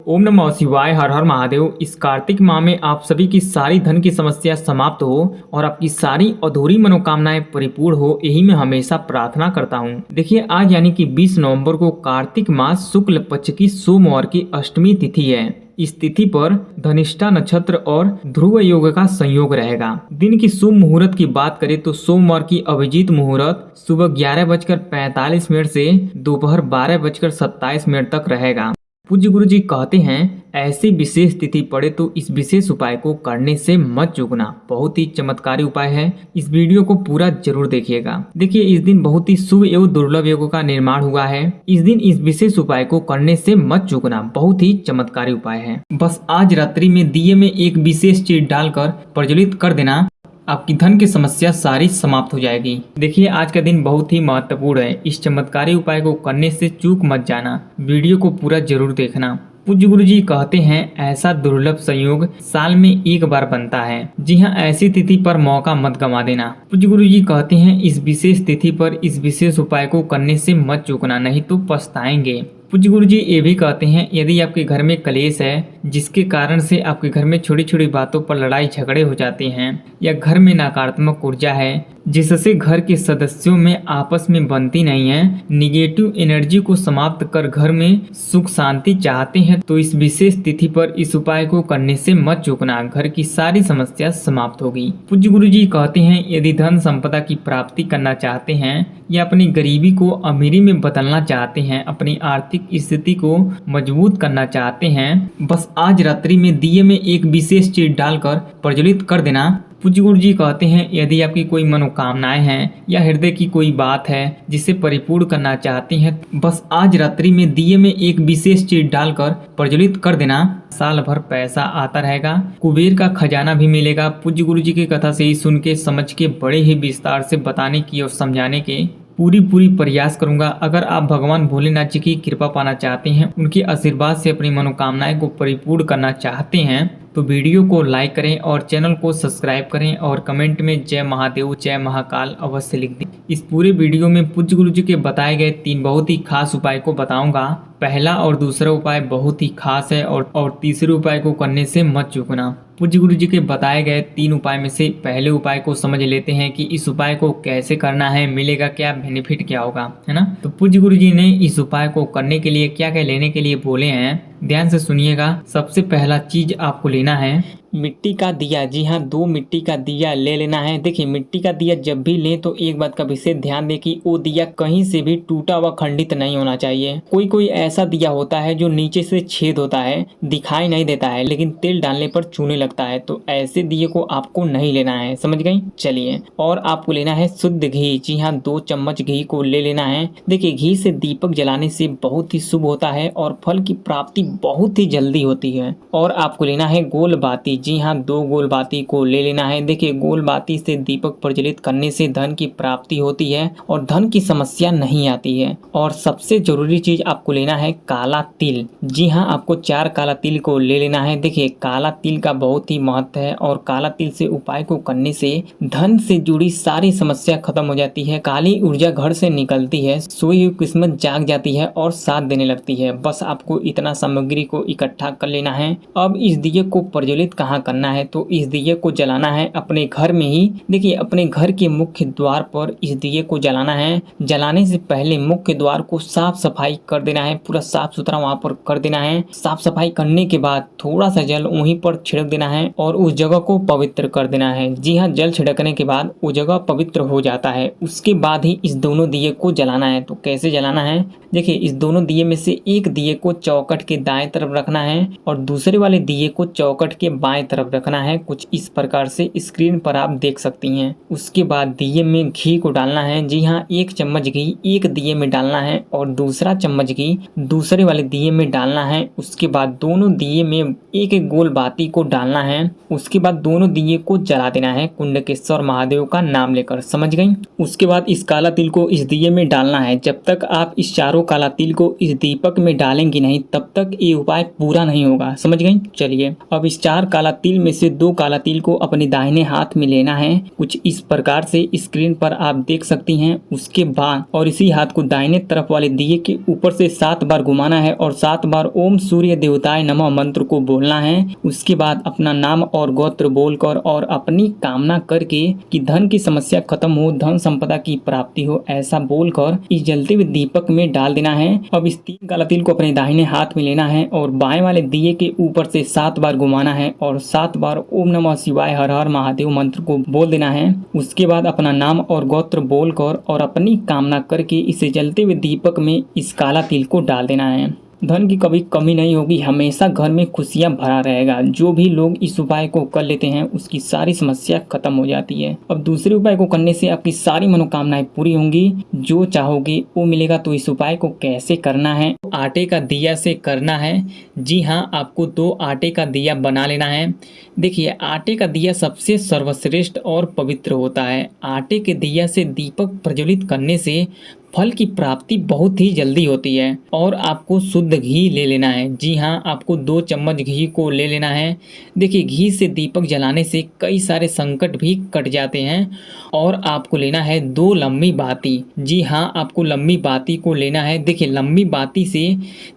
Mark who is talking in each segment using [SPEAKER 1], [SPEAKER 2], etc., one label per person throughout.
[SPEAKER 1] ओम नमः शिवाय, हर हर महादेव। इस कार्तिक माह में आप सभी की सारी धन की समस्या समाप्त हो और आपकी सारी अधूरी मनोकामनाएं परिपूर्ण हो, यही मैं हमेशा प्रार्थना करता हूं। देखिए, आज यानी कि 20 नवंबर को कार्तिक मास शुक्ल पक्ष की सोमवार की अष्टमी तिथि है। इस तिथि पर धनिष्ठा नक्षत्र और ध्रुव योग का संयोग रहेगा। दिन की शुभ मुहूर्त की बात करें तो सोमवार की अभिजीत मुहूर्त सुबह 11:45 से दोपहर 12:27 तक रहेगा। पूज्य गुरु जी कहते हैं, ऐसी विशेष तिथि पड़े तो इस विशेष उपाय को करने से मत चूकना। बहुत ही चमत्कारी उपाय है, इस वीडियो को पूरा जरूर देखिएगा। देखिए, इस दिन बहुत ही शुभ एवं दुर्लभ योगों का निर्माण हुआ है। इस दिन इस विशेष उपाय को करने से मत चूकना, बहुत ही चमत्कारी उपाय है। बस आज रात्रि में दिए में एक विशेष चीज डालकर प्रज्वलित कर देना, आपकी धन की समस्या सारी समाप्त हो जाएगी। देखिए, आज का दिन बहुत ही महत्वपूर्ण है। इस चमत्कारी उपाय को करने से चूक मत जाना, वीडियो को पूरा जरूर देखना। पूज्य गुरु जी कहते हैं, ऐसा दुर्लभ संयोग साल में एक बार बनता है। जी हाँ, ऐसी तिथि पर मौका मत गंवा देना। पूज्य गुरु जी कहते हैं, इस विशेष तिथि पर इस विशेष उपाय को करने से मत चूकना, नहीं तो पछताएंगे। पूज्य गुरु जी ये भी कहते हैं, यदि आपके घर में कलेश है, जिसके कारण से आपके घर में छोटी छोटी बातों पर लड़ाई झगड़े हो जाते हैं, या घर में नकारात्मक ऊर्जा है जिससे घर के सदस्यों में आपस में बनती नहीं है, निगेटिव एनर्जी को समाप्त कर घर में सुख शांति चाहते हैं, तो इस विशेष तिथि पर इस उपाय को करने से मत चूकना, घर की सारी समस्या समाप्त होगी। पूज्य गुरु जी कहते हैं, यदि धन संपदा की प्राप्ति करना चाहते हैं या अपनी गरीबी को अमीरी में बदलना चाहते हैं, अपनी आर्थिक स्थिति को मजबूत करना चाहते हैं, बस आज रात्रि में दिए में एक विशेष चीज डालकर प्रज्वलित कर देना। पूज्य गुरु जी कहते हैं, यदि आपकी कोई मनोकामनाएं हैं या हृदय की कोई बात है जिसे परिपूर्ण करना चाहती हैं, बस आज रात्रि में दिए में एक विशेष चीज डालकर प्रज्वलित कर देना। साल भर पैसा आता रहेगा, कुबेर का खजाना भी मिलेगा। पूज्य गुरु जी की कथा से ही सुन के समझ के बड़े ही विस्तार से बताने की और समझाने के पूरी प्रयास करूंगा। अगर आप भगवान भोलेनाथ जी की कृपा पाना चाहते हैं, उनके आशीर्वाद से अपनी मनोकामनाएं को परिपूर्ण करना चाहते हैं, तो वीडियो को लाइक करें और चैनल को सब्सक्राइब करें और कमेंट में जय महादेव जय महाकाल अवश्य लिख दें। इस पूरे वीडियो में पूज्य गुरु जी के बताए गए 3 बहुत ही खास उपाय को बताऊंगा। पहला और दूसरा उपाय बहुत ही खास है और तीसरे उपाय को करने से मत चूकना। पूज्य गुरु जी के बताए गए 3 उपाय में से पहले उपाय को समझ लेते हैं कि इस उपाय को कैसे करना है, मिलेगा क्या, बेनिफिट क्या होगा, है ना। तो पूज्य गुरु जी ने इस उपाय को करने के लिए क्या क्या लेने के लिए बोले हैं, ध्यान से सुनिएगा। सबसे पहला चीज आपको लेना है मिट्टी का दिया। जी हाँ, 2 मिट्टी का दिया ले लेना है। देखिए, मिट्टी का दिया जब भी लें तो एक बात का विशेष ध्यान दें कि वो दिया कहीं से भी टूटा व खंडित नहीं होना चाहिए। कोई ऐसा दिया होता है जो नीचे से छेद होता है, दिखाई नहीं देता है, लेकिन तेल डालने पर चूने लगता है, तो ऐसे दिए को आपको नहीं लेना है, समझ गई। चलिए, और आपको लेना है शुद्ध घी। जी हाँ, 2 चम्मच घी को ले लेना है। देखिए, घी से दीपक जलाने से बहुत ही शुभ होता है और फल की प्राप्ति बहुत ही जल्दी होती है। और आपको लेना है गोल बाती। जी हाँ, 2 गोल बाती को ले लेना है। देखिए, गोल बाती से दीपक प्रज्वलित करने से धन की प्राप्ति होती है और धन की समस्या नहीं आती है। और सबसे जरूरी चीज आपको लेना है काला तिल। जी हाँ, आपको 4 काला तिल को ले लेना है। देखिए, काला तिल का बहुत ही महत्व है और काला तिल से उपाय को करने से धन से जुड़ी सारी समस्या खत्म हो जाती है, काली ऊर्जा घर से निकलती है, सोई हुई किस्मत जाग जाती है और साथ देने लगती है। बस आपको इतना सामग्री को इकट्ठा कर लेना है। अब इस दिए को प्रज्वलित कहाँ करना है, तो इस दिए को जलाना है अपने घर में ही। देखिए, अपने घर के मुख्य द्वार पर इस दिए को जलाना है। जलाने से पहले मुख्य द्वार को साफ सफाई कर देना है, पूरा साफ सुथरा वहां पर कर देना है। साफ सफाई करने के बाद थोड़ा सा जल वहीं पर छिड़क देना है और उस जगह को पवित्र कर देना है। जी हाँ, जल छिड़कने के बाद वो जगह पवित्र हो जाता है। उसके बाद ही इस दोनों दिए को जलाना है। तो कैसे जलाना है, देखिए, इस दोनों दिए में से एक दिए को चौखट के दाएं तरफ रखना है और दूसरे वाले दिए को चौखट के बाएं तरफ रखना है। कुछ इस प्रकार से स्क्रीन पर आप देख सकती हैं। उसके बाद दिए में घी को डालना है। जी हाँ, 1 चम्मच घी एक दिए में डालना है और दूसरा चम्मच घी दूसरे वाले दिए में डालना है। उसके बाद दोनों दिए में एक एक गोल बाती को डालना है। उसके बाद दोनों दिए को जला देना है कुंडकेश्वर महादेव का नाम लेकर, समझ गई। उसके बाद इस काला तिल को इस दिए में डालना है। जब तक आप इस चारों काला तिल को इस दीपक में डालेंगी नहीं, तब तक ये उपाय पूरा नहीं होगा, समझ गई। चलिए, अब इस 4 काला काला तिल में से 2 काला तिल को अपने दाहिने हाथ में लेना है, कुछ इस प्रकार से स्क्रीन पर आप देख सकती हैं। उसके बाद और इसी हाथ को दाहिने तरफ वाले दिए के ऊपर से 7 बार घुमाना है और 7 बार ओम सूर्य देवताय नमः मंत्र को बोलना है। उसके बाद अपना नाम और गोत्र बोलकर और अपनी कामना करके कि धन की समस्या खत्म हो, धन संपदा की प्राप्ति हो, ऐसा बोलकर इस जलते हुए दीपक में डाल देना है। अब इस 3 काला तिल को अपने दाहिने हाथ में लेना है और बाएं वाले दिए के ऊपर से 7 बार घुमाना है और 7 बार ओम नमः शिवाय हर हर महादेव मंत्र को बोल देना है। उसके बाद अपना नाम और गोत्र बोलकर और अपनी कामना करके इसे जलते हुए दीपक में इस काला तिल को डाल देना है। धन की कभी कमी नहीं होगी, हमेशा घर में खुशियां भरा रहेगा। जो भी लोग इस उपाय को कर लेते हैं उसकी सारी समस्या खत्म हो जाती है। अब दूसरे उपाय को करने से आपकी सारी मनोकामनाएं पूरी होंगी, जो चाहोगे वो मिलेगा। तो इस उपाय को कैसे करना है? आटे का दिया से करना है। जी हाँ, आपको 2 आटे का दिया बना लेना है। देखिए, आटे का दिया सबसे सर्वश्रेष्ठ और पवित्र होता है। आटे के दिया से दीपक प्रज्वलित करने से फल की प्राप्ति बहुत ही जल्दी होती है। और आपको शुद्ध घी ले लेना है। जी हाँ, आपको 2 चम्मच घी को ले लेना है। देखिए, घी से दीपक जलाने से कई सारे संकट भी कट जाते हैं। और आपको लेना है 2 लंबी बाती। जी हाँ, आपको लंबी बाती को लेना है। देखिए, लंबी बाती से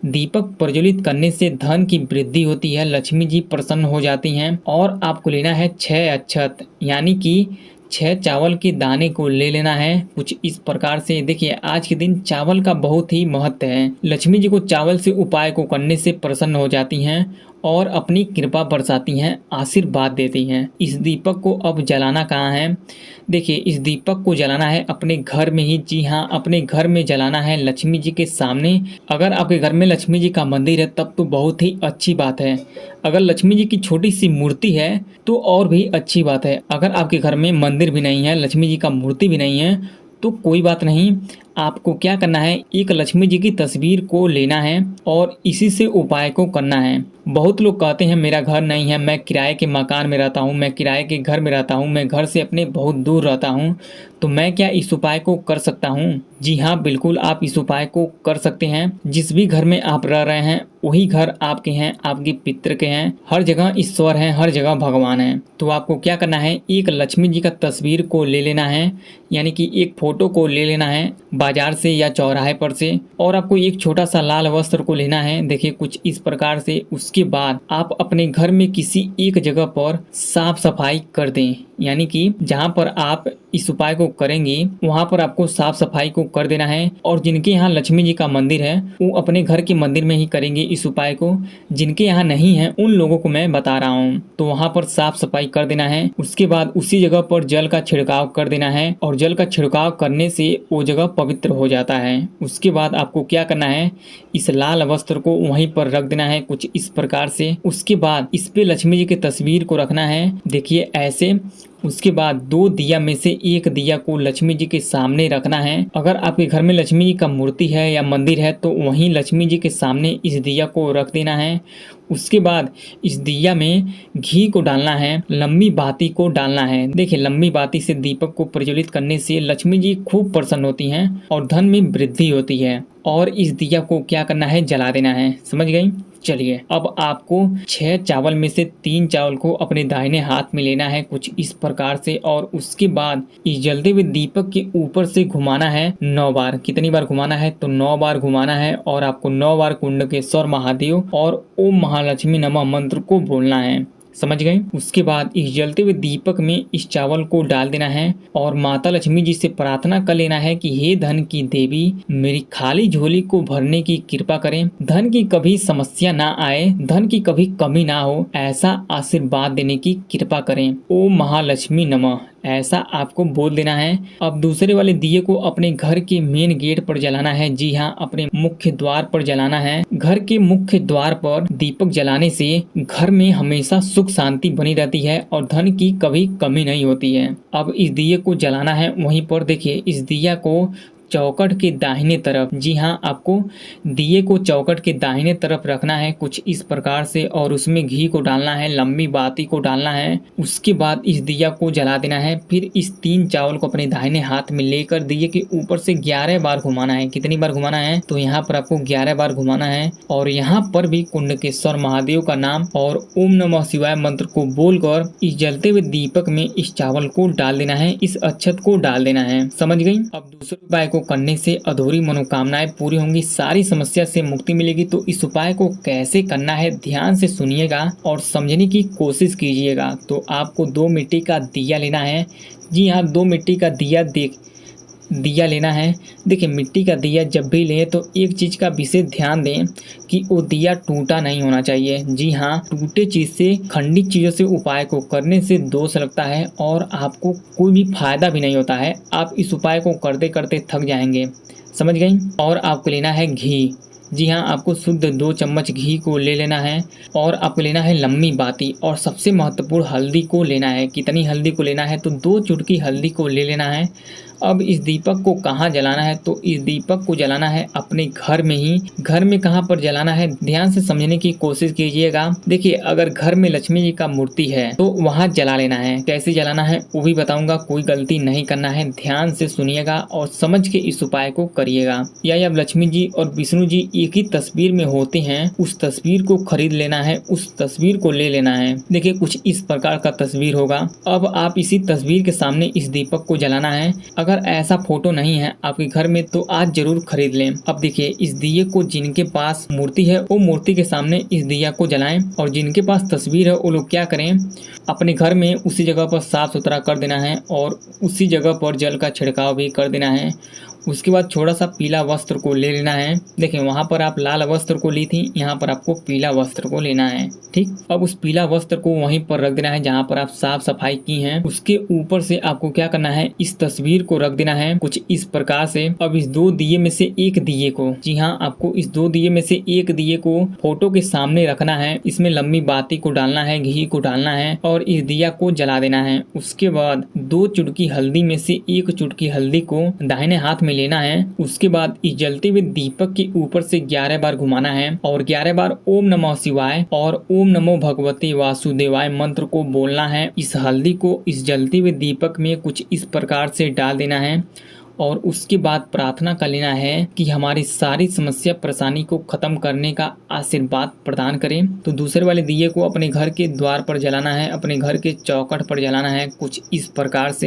[SPEAKER 1] दीपक प्रज्वलित करने से धन की वृद्धि होती है, लक्ष्मी जी प्रसन्न हो जाती हैं। और आपको लेना है 6 अक्षत, यानी कि 6 चावल के दाने को ले लेना है, कुछ इस प्रकार से। देखिए, आज के दिन चावल का बहुत ही महत्व है। लक्ष्मी जी को चावल से उपाय को करने से प्रसन्न हो जाती हैं और अपनी कृपा बरसाती हैं, आशीर्वाद देती हैं। इस दीपक को अब जलाना कहाँ है? देखिए, इस दीपक को जलाना है अपने घर में ही। जी हाँ, अपने घर में जलाना है, लक्ष्मी जी के सामने। अगर आपके घर में लक्ष्मी जी का मंदिर है तब तो बहुत ही अच्छी बात है। अगर लक्ष्मी जी की छोटी सी मूर्ति है तो और भी अच्छी बात है। अगर आपके घर में मंदिर भी नहीं है, लक्ष्मी जी का मूर्ति भी नहीं है, तो कोई बात नहीं। आपको क्या करना है, एक लक्ष्मी जी की तस्वीर को लेना है और इसी से उपाय को करना है। बहुत लोग कहते हैं मेरा घर नहीं है, मैं किराए के मकान में रहता हूँ, मैं किराए के घर में रहता हूँ, मैं घर से अपने बहुत दूर रहता हूँ, तो मैं क्या इस उपाय को कर सकता हूँ? जी हाँ, बिल्कुल आप इस उपाय को कर सकते हैं। जिस भी घर में आप रह रहे हैं वही घर आपके हैं, आपके पितृ के हैं। हर जगह ईश्वर है, हर जगह भगवान है। तो आपको क्या करना है, एक लक्ष्मी जी का तस्वीर को ले लेना है, यानी कि एक फोटो को ले लेना है बाजार से या चौराहे पर से। और आपको एक छोटा सा लाल वस्त्र को लेना है, देखिए कुछ इस प्रकार से। उसके बाद आप अपने घर में किसी एक जगह पर साफ सफाई कर दें, यानी कि जहाँ पर आप इस उपाय को करेंगे वहाँ पर आपको साफ सफाई को कर देना है। और जिनके यहाँ लक्ष्मी जी का मंदिर है वो अपने घर के मंदिर में ही करेंगे इस उपाय को। जिनके यहाँ नहीं है उन लोगों को मैं बता रहा हूँ, तो वहाँ पर साफ सफाई कर देना है। उसके बाद उसी जगह पर जल का छिड़काव कर देना है और जल का छिड़काव करने से वो जगह पवित्र हो जाता है। उसके बाद आपको क्या करना है, इस लाल वस्त्र को वहीं पर रख देना है कुछ इस प्रकार से। उसके बाद इस पे लक्ष्मी जी की तस्वीर को रखना है, देखिए ऐसे। उसके बाद 2 दिया में से एक दिया को लक्ष्मी जी के सामने रखना है। अगर आपके घर में लक्ष्मी जी का मूर्ति है या मंदिर है तो वहीं लक्ष्मी जी के सामने इस दिया को रख देना है। उसके बाद इस दिया में घी को डालना है, लंबी बाती को डालना है। देखिए, लंबी बाती से दीपक को प्रज्वलित करने से लक्ष्मी जी खूब प्रसन्न होती हैं और धन में वृद्धि होती है। और इस दिया को क्या करना है, जला देना है। समझ गई? चलिए, अब आपको 6 चावल में से 3 चावल को अपने दाहिने हाथ में लेना है कुछ इस प्रकार से। और उसके बाद इस जलते हुए दीपक के ऊपर से घुमाना है 9 बार। कितनी बार घुमाना है? तो 9 बार घुमाना है। और आपको 9 बार कुंडकेश्वर महादेव और ओम महालक्ष्मी नमः मंत्र को बोलना है। समझ गए? उसके बाद इस जलते हुए दीपक में इस चावल को डाल देना है और माता लक्ष्मी जी से प्रार्थना कर लेना है कि हे धन की देवी, मेरी खाली झोली को भरने की कृपा करें, धन की कभी समस्या ना आए, धन की कभी कमी ना हो, ऐसा आशीर्वाद देने की कृपा करें। ओम महालक्ष्मी नमः, ऐसा आपको बोल देना है। अब दूसरे वाले दिए को अपने घर के मेन गेट पर जलाना है। जी हाँ, अपने मुख्य द्वार पर जलाना है। घर के मुख्य द्वार पर दीपक जलाने से घर में हमेशा सुख शांति बनी रहती है और धन की कभी कमी नहीं होती है। अब इस दिए को जलाना है वहीं पर। देखिए, इस दिया को चौखट के दाहिने तरफ, जी हाँ, आपको दिए को चौखट के दाहिने तरफ रखना है कुछ इस प्रकार से, और उसमें घी को डालना है, लंबी बाती को डालना है। उसके बाद इस दिया को जला देना है। फिर इस 3 चावल को अपने दाहिने हाथ में लेकर दिए के ऊपर से 11 बार घुमाना है। कितनी बार घुमाना है? तो यहाँ पर आपको 11 बार घुमाना है। और यहाँ पर भी कुंडकेश्वर महादेव का नाम और ओम नमः शिवाय मंत्र को बोलकर इस जलते हुए दीपक में इस चावल को डाल देना है, इस अक्षत को डाल देना है। समझ गई? अब दूसरे उपाय को करने से अधूरी मनोकामनाएं पूरी होंगी, सारी समस्या से मुक्ति मिलेगी। तो इस उपाय को कैसे करना है ध्यान से सुनिएगा और समझने की कोशिश कीजिएगा। तो आपको 2 मिट्टी का दिया लेना है। जी हाँ, 2 मिट्टी का दिया लेना है। देखिए, मिट्टी का दिया जब भी लें तो एक चीज़ का विशेष ध्यान दें कि वो दिया टूटा नहीं होना चाहिए। जी हाँ, टूटे चीज़ से, खंडित चीज़ों से उपाय को करने से दोष लगता है और आपको कोई भी फायदा भी नहीं होता है। आप इस उपाय को करते करते थक जाएंगे। समझ गई? और आपको लेना है घी। जी हाँ, आपको शुद्ध 2 चम्मच घी को ले लेना है और आपको लेना है लंबी बाती, और सबसे महत्वपूर्ण हल्दी को लेना है। कितनी हल्दी को लेना है? तो 2 चुटकी हल्दी को ले लेना है। अब इस दीपक को कहाँ जलाना है? तो इस दीपक को जलाना है अपने घर में ही। घर में कहाँ पर जलाना है ध्यान से समझने की कोशिश कीजिएगा। देखिए, अगर घर में लक्ष्मी जी का मूर्ति है तो वहाँ जला लेना है। कैसे जलाना है वो भी बताऊंगा, कोई गलती नहीं करना है। ध्यान से सुनिएगा और समझ के इस उपाय को करिएगा। या अब लक्ष्मी जी और विष्णु जी एक ही तस्वीर में होते हैं, उस तस्वीर को खरीद लेना है, उस तस्वीर को ले लेना है। देखिए, कुछ इस प्रकार का तस्वीर होगा। अब आप इसी तस्वीर के सामने इस दीपक को जलाना है। अगर ऐसा फोटो नहीं है आपके घर में तो आज जरूर खरीद लें। अब देखिए, इस दिए को जिनके पास मूर्ति है वो मूर्ति के सामने इस दिया को जलाएं, और जिनके पास तस्वीर है वो लोग क्या करें, अपने घर में उसी जगह पर साफ सुथरा कर देना है और उसी जगह पर जल का छिड़काव भी कर देना है। उसके बाद थोड़ा सा पीला वस्त्र को ले लेना है। देखिए, वहाँ पर आप लाल वस्त्र को ली थी, यहाँ पर आपको पीला वस्त्र को लेना है। ठीक, अब उस पीला वस्त्र को वहीं पर रख देना है जहाँ पर आप साफ सफाई की हैं। उसके ऊपर से आपको क्या करना है, इस तस्वीर को रख देना है कुछ इस प्रकार से। अब इस 2 दिए में से एक दिए को, जी हाँ, आपको इस 2 दिए में से एक दिए को फोटो के सामने रखना है। इसमें लंबी बाती को डालना है, घी को डालना है और इस दिया को जला देना है। उसके बाद 2 चुटकी हल्दी में से 1 चुटकी हल्दी को दाहिने हाथ में लेना है। उसके बाद इस जलते हुए दीपक के ऊपर से 11 बार घुमाना है और 11 बार ओम नमः शिवाय और ओम नमो भगवते वासुदेवाय मंत्र को बोलना है। इस हल्दी को इस जलते हुए दीपक में कुछ इस प्रकार से डाल देना है और उसके बाद प्रार्थना कर लेना है कि हमारी सारी समस्या परेशानी को खत्म करने का आशीर्वाद प्रदान करें। तो दूसरे वाले दिए को अपने घर के द्वार पर जलाना है, अपने घर के चौखट पर जलाना है कुछ इस प्रकार से।